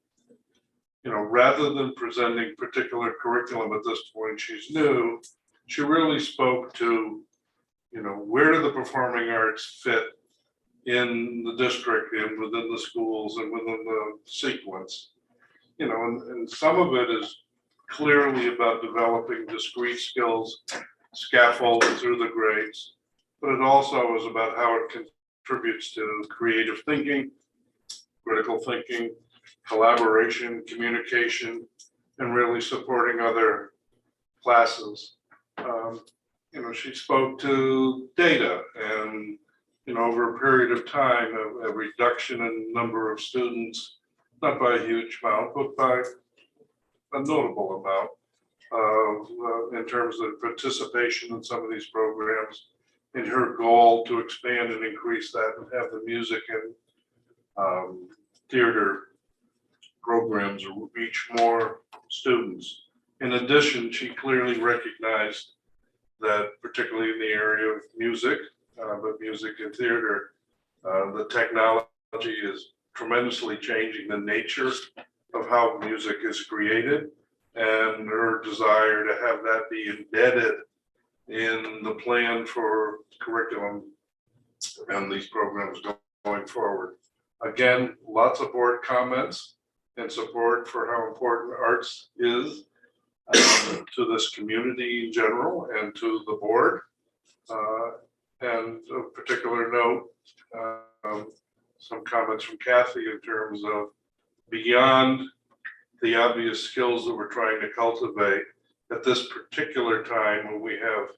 Rather than presenting particular curriculum at this point, she's new, she really spoke to, where do the performing arts fit in the district and within the schools and within the sequence. And some of it is clearly about developing discrete skills, scaffolded through the grades, but it also is about how it contributes to creative thinking, critical thinking, collaboration, communication, and really supporting other classes. She spoke to data and, over a period of time, a reduction in number of students, not by a huge amount, but by a notable amount in terms of participation in some of these programs, in her goal to expand and increase that and have the music and theater programs reach more students. In addition, she clearly recognized that, particularly in the area of music, but music and theater, the technology is tremendously changing the nature of how music is created, and her desire to have that be embedded in the plan for curriculum and these programs going forward. Again, lots of board comments and support for how important arts is to this community in general and to the board. And of particular note, some comments from Kathy in terms of beyond the obvious skills that we're trying to cultivate at this particular time when we have,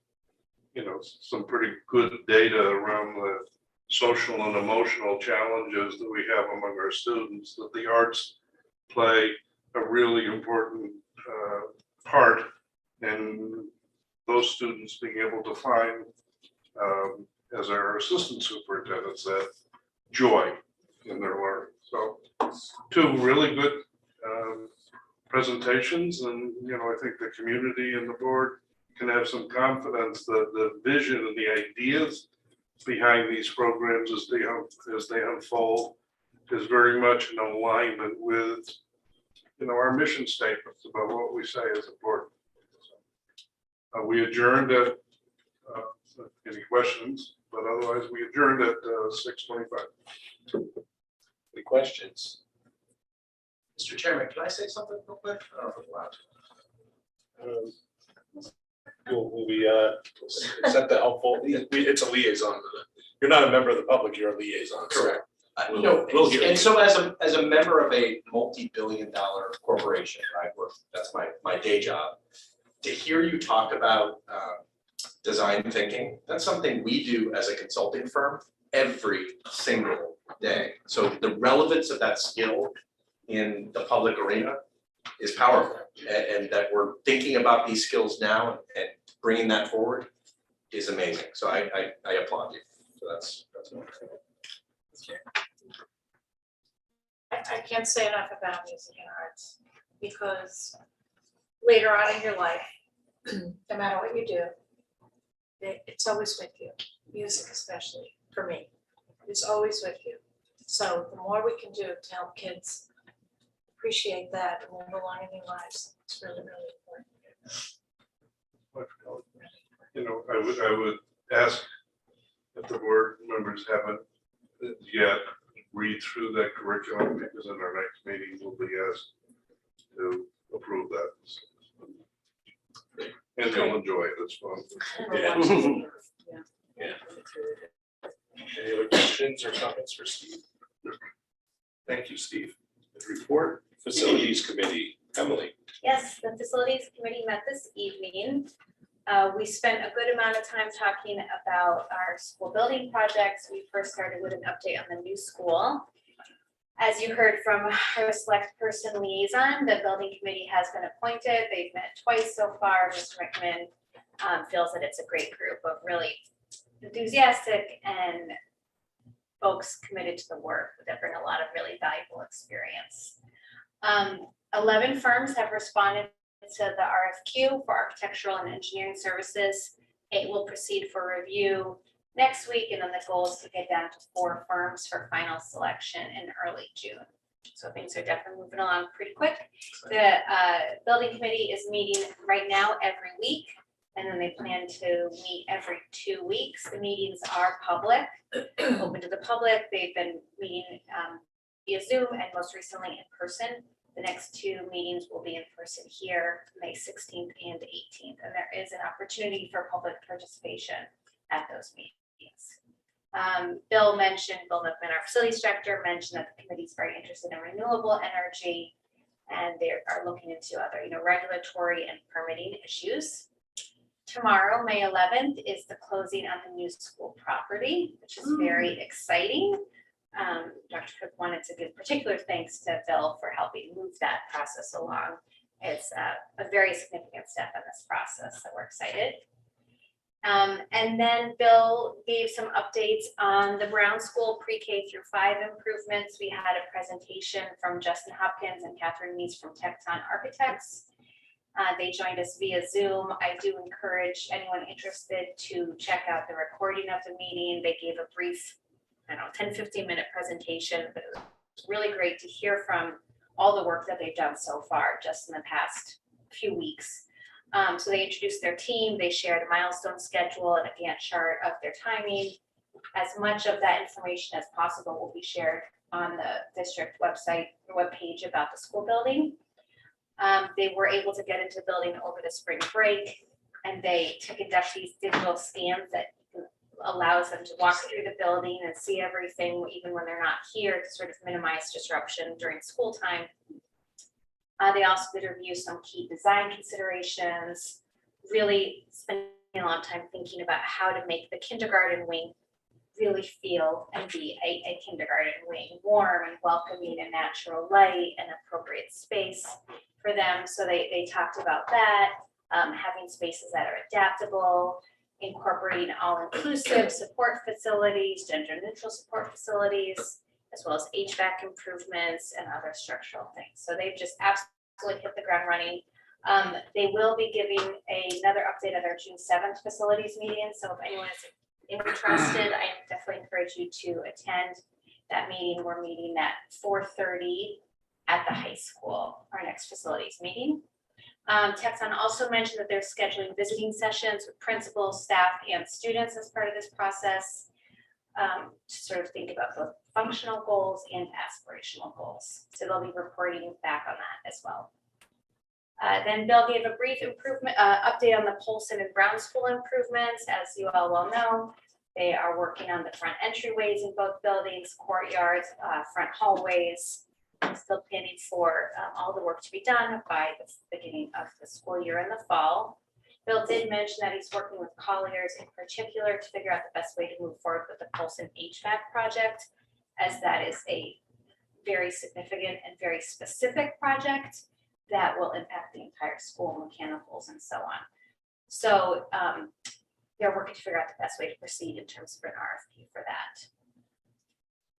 some pretty good data around the social and emotional challenges that we have among our students, that the arts play a really important part in those students being able to find, as our assistant superintendent said, joy in their learning. So 2 really good presentations, and I think the community and the board can have some confidence that the vision and the ideas behind these programs as they unfold is very much in alignment with our mission statements about what we say is important. So, we adjourned at any questions, but otherwise we adjourned at 6:25. Any questions? Mr. Chairman, can I say something real quick? I don't know if I'm allowed to. Will we accept the helpful? It's a liaison to You're not a member of the public, you're a liaison. so Correct. We'll hear And you. so as a member of a multi-billion-dollar corporation, right, that's my day job, to hear you talk about design thinking, that's something we do as a consulting firm every single day. So the relevance of that skill in the public arena is powerful, and that we're thinking about these skills now and bringing that forward is amazing. So I applaud you. So that's wonderful. I can't say enough about music and arts, because later on in your life, no matter what you do, it's always with you, music especially, for me. It's always with you. So the more we can do to help kids appreciate that and move along in their lives, it's really, really important. You know, I would ask if the board members haven't yet read through that curriculum, because in our next meeting, we'll be asked to approve that. And they'll enjoy it, it's fun. Yeah. Any other questions or comments for Steve? Thank you, Steve. The report, Facilities Committee, Emily. Yes, the facilities committee met this evening. We spent a good amount of time talking about our school building projects. We first started with an update on the new school. As you heard from our select person liaison, the building committee has been appointed. They've met twice so far. Mr. Rickman feels that it's a great group of really enthusiastic and folks committed to the work that bring a lot of really valuable experience. 11 firms have responded to the RFQ for architectural and engineering services. It will proceed for review next week, and then the goal is to get down to 4 firms for final selection in early June. So things are definitely moving along pretty quick. The building committee is meeting right now every week, and then they plan to meet every 2 weeks. The meetings are public, open to the public. They've been meeting via Zoom and most recently in person. The next 2 meetings will be in person here, May 16th and 18th, and there is an opportunity for public participation at those meetings. Bill Milkman, our facilities director, mentioned that the committee is very interested in renewable energy, and they are looking into other, regulatory and permitting issues. Tomorrow, May 11th, is the closing on the new school property, which is very exciting. Dr. Cook wanted to give particular thanks to Bill for helping move that process along. It's a very significant step in this process, so we're excited. And then Bill gave some updates on the Brown School pre-K through 5 improvements. We had a presentation from Justin Hopkins and Catherine Meese from Tecton Architects. They joined us via Zoom. I do encourage anyone interested to check out the recording of the meeting. They gave a brief 10-15 minute presentation, but it was really great to hear from all the work that they've done so far just in the past few weeks. So they introduced their team, they shared a milestone schedule and a Gantt chart of their timing. As much of that information as possible will be shared on the district website or webpage about the school building. They were able to get into the building over the spring break, and they conduct these digital scans that allows them to walk through the building and see everything even when they're not here, to sort of minimize disruption during school time. They also did review some key design considerations, really spending a lot of time thinking about how to make the kindergarten wing really feel and be a kindergarten wing, warm and welcoming and natural light and appropriate space for them. So they talked about that, having spaces that are adaptable, incorporating all-inclusive support facilities, gender-neutral support facilities, as well as HVAC improvements and other structural things. So they've just absolutely hit the ground running. They will be giving another update at our June 7th facilities meeting. So if anyone is interested, I definitely encourage you to attend that meeting. We're meeting at 4:30 at the high school, our next facilities meeting. Tecton also mentioned that they're scheduling visiting sessions with principals, staff, and students as part of this process, to sort of think about both functional goals and aspirational goals. So they'll be reporting back on that as well. Then Bill gave a brief update on the Polson and Brown School improvements. As you all well know, They are working on the front entryways in both buildings, courtyards, front hallways. Still planning for all the work to be done by the beginning of the school year in the fall. Bill did mention that he's working with Colliers in particular to figure out the best way to move forward with the Polson HVAC project, as that is a very significant and very specific project that will impact the entire school, mechanicals and so on. So they're working to figure out the best way to proceed in terms of an RFP for that.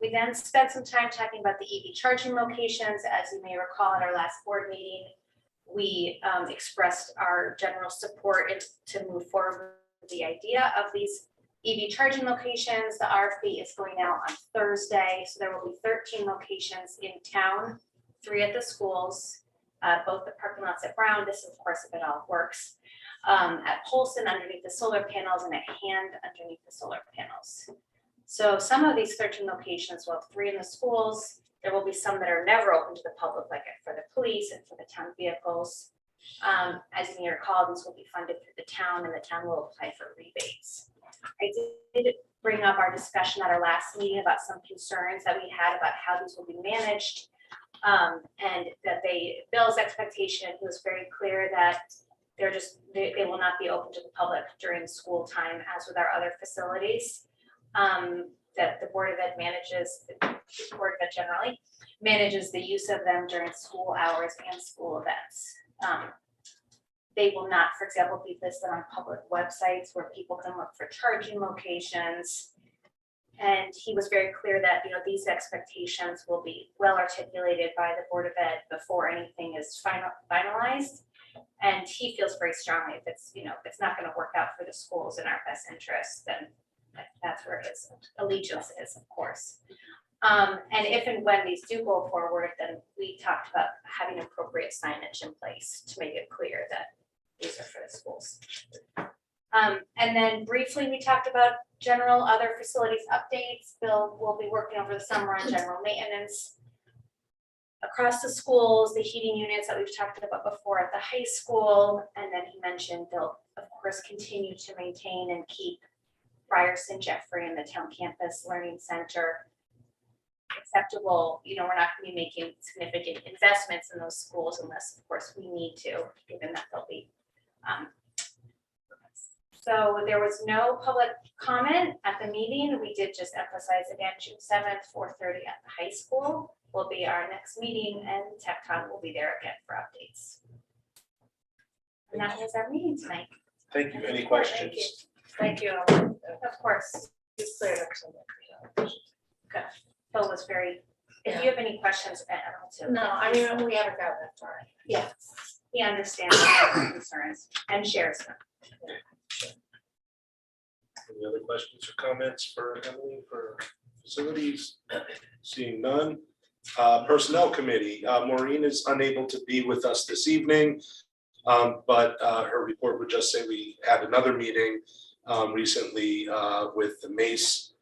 We then spent some time talking about the EV charging locations. As you may recall at our last board meeting, we expressed our general support to move forward with the idea of these EV charging locations. The RFP is going out on Thursday, so there will be 13 locations in town, 3 at the schools, both the parking lots at Brown. This is, of course, if it all works. At Polson underneath the solar panels, and at Hand underneath the solar panels. So some of these 13 locations will have 3 in the schools. There will be some that are never open to the public, like for the police and for the town vehicles. As you may recall, these will be funded through the town, and the town will apply for rebates. I did bring up our discussion at our last meeting about some concerns that we had about how these will be managed. And that Bill's expectation, he was very clear that they will not be open to the public during school time, as with our other facilities. That the Board of Ed manages, the Board of Ed generally manages the use of them during school hours and school events. They will not, for example, be listed on public websites where people can look for charging locations. And he was very clear that, these expectations will be well articulated by the Board of Ed before anything is finalized. And he feels very strongly if it's not going to work out for the schools in our best interest, then that's where his allegiance is, of course. And if and when these do go forward, then we talked about having appropriate signage in place to make it clear that these are for the schools. And then briefly, we talked about general other facilities updates. Bill will be working over the summer on general maintenance across the schools, the heating units that we've talked about before at the high school. And then he mentioned they'll, of course, continue to maintain and keep Ryerson, Jeffrey, and the town campus learning center acceptable. We're not going to be making significant investments in those schools unless, of course, we need to, given that they'll be. So there was no public comment at the meeting. We did just emphasize again, June 7th, 4:30 at the high school will be our next meeting, and TechCon will be there again for updates. And that was our meeting tonight. Thank you. Any questions? Thank you. Of course. You cleared up some of it. Good. Phil was very, if you have any questions, too. No, I mean, we haven't gotten that far. Yeah, he understands the concerns and shares them. Any other questions or comments for Emily for facilities? Seeing none. Personnel Committee, Maureen is unable to be with us this evening, but her report would just say we had another meeting recently with the MACE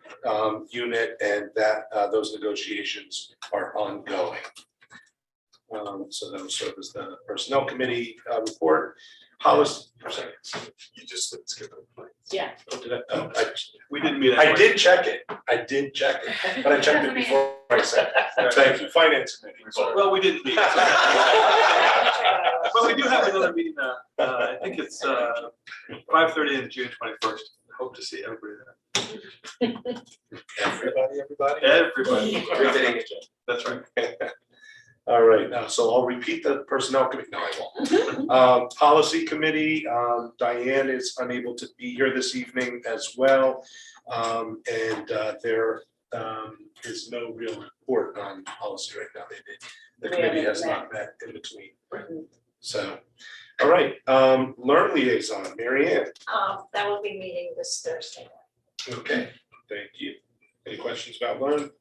unit, and that those negotiations are ongoing. So that will serve as the Personnel Committee report. Policy. You just skip it. Yeah. Oh, did I? Oh, We didn't meet. I did check it, but I checked it before I said it. Thank you, Finance Committee. Well, we didn't meet. But we do have another meeting, I think it's 5:30 and June 21st. Hope to see everybody there. Everybody. That's right. All right, now, so I'll repeat the Personnel Committee. No, I won't. Policy Committee, Diane is unable to be here this evening as well. And there is no real report on policy right now. The committee has not met in between. So, all right, Learn Liaison, Mary Ann. That will be meeting this Thursday. Okay, thank you. Any questions about Learn?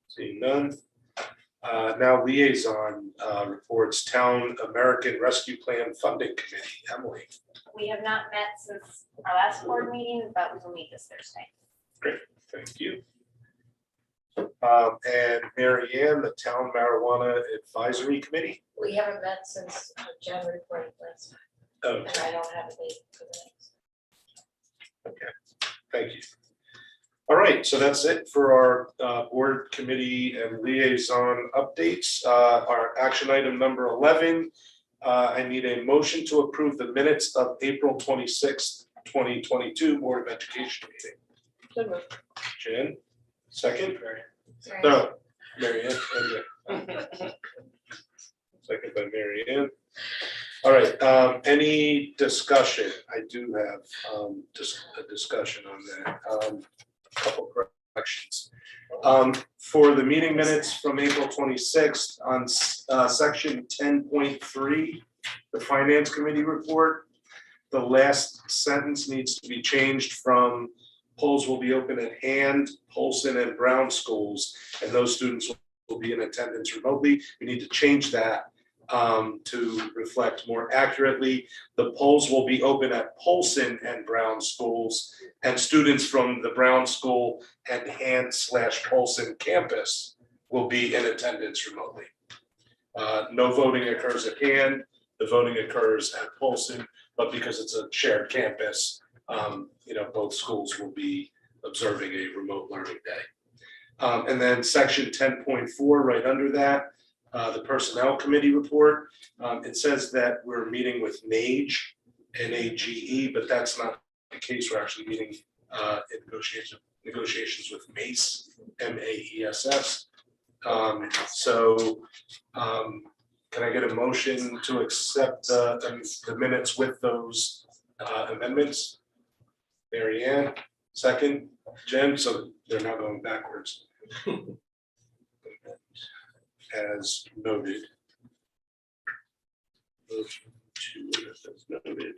Seeing none. Now liaison reports, Town American Rescue Plan Funding Committee, Emily. We have not met since our last board meeting, but we will meet this Thursday. Great, thank you. And Mary Ann, the Town Marijuana Advisory Committee. We haven't met since January 21st, and Okay, I don't have a date for the next. okay, thank you. All right, so that's it for our board committee and liaison updates. Our action item number 11. I need a motion to approve the minutes of April 26th, 2022 Board of Education meeting. So moved. Jen, second? Sorry. No, Mary Ann. Second by Mary Ann. All right, any discussion? I do have a discussion on that. Couple corrections. For the meeting minutes from April 26th on section 10.3, the Finance Committee report, the last sentence needs to be changed from polls will be open at Hand, Polson, and Brown schools, and those students will be in attendance remotely. We need to change that to reflect more accurately. The polls will be open at Polson and Brown schools, and students from the Brown school and Hand/Polson campus will be in attendance remotely. No voting occurs at Hand, the voting occurs at Polson, but because it's a shared campus, both schools will be observing a remote learning day. And then section 10.4, right under that, the Personnel Committee report, it says that we're meeting with NAGE, NAGE, but that's not the case. We're actually meeting in negotiations with MACE, MAESS. Can I get a motion to accept the minutes with those amendments? Mary Ann, second. Jen, so they're not going backwards. As noted. Motion to, as noted.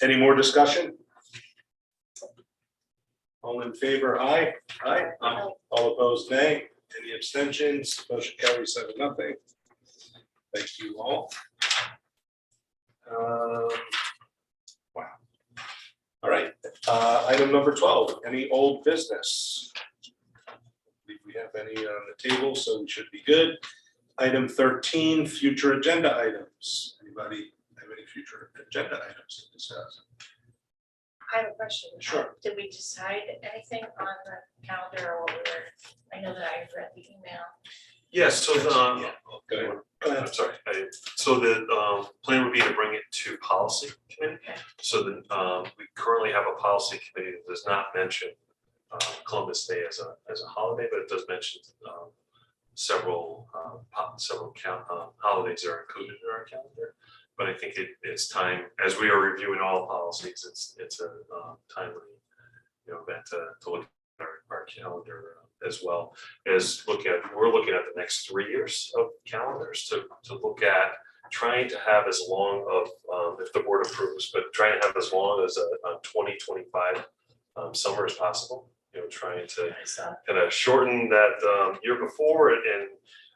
Any more discussion? All in favor, aye? Aye. All opposed, nay. Any abstentions? Motion carries 7-0. Thank you all. Wow. All right, item number 12, any old business? If we have any on the table, so we should be good. Item 13, future agenda items. Anybody have any future agenda items to discuss? I have a question. Sure. Did we decide anything on the calendar or what we were, I know that I read the email. Yes, so Go ahead. I'm sorry. So the plan would be to bring it to policy committee. Okay. So that we currently have a policy committee that does not mention Columbus Day as a holiday, but it does mention several holidays are included in our calendar. But I think it's time, as we are reviewing all policies, it's a timely event to look at our calendar as well as we're looking at the next 3 years of calendars to look at trying to have as long of, if the board approves, but trying to have as long as a 2025 summer as possible. Trying to kind of shorten that year before and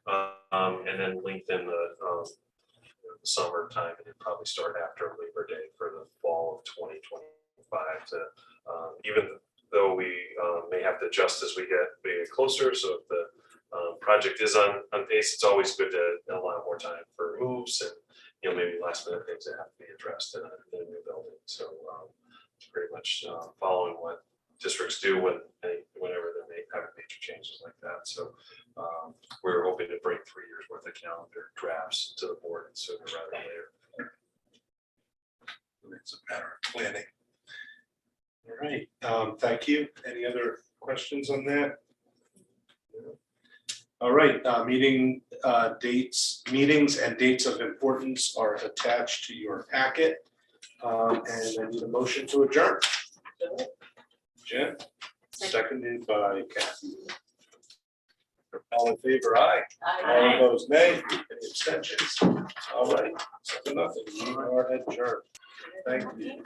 then lengthen the summertime and then probably start after Labor Day for the fall of 2025 to even though we may have to adjust as we get closer. So if the project is on pace, it's always good to allow more time for moves and maybe last minute things that have to be addressed in a new building. So pretty much following what districts do whenever they have major changes like that. So we're hoping to bring 3 years worth of calendar drafts to the board sooner rather than later. It's a matter of planning. All right, thank you. Any other questions on that? All right, meetings and dates of importance are attached to your packet. And I need a motion to adjourn. Jen, seconded by Kathy. All in favor, aye. All opposed, nay. Any abstentions? All right, 7-0. We are adjourned. Thank you.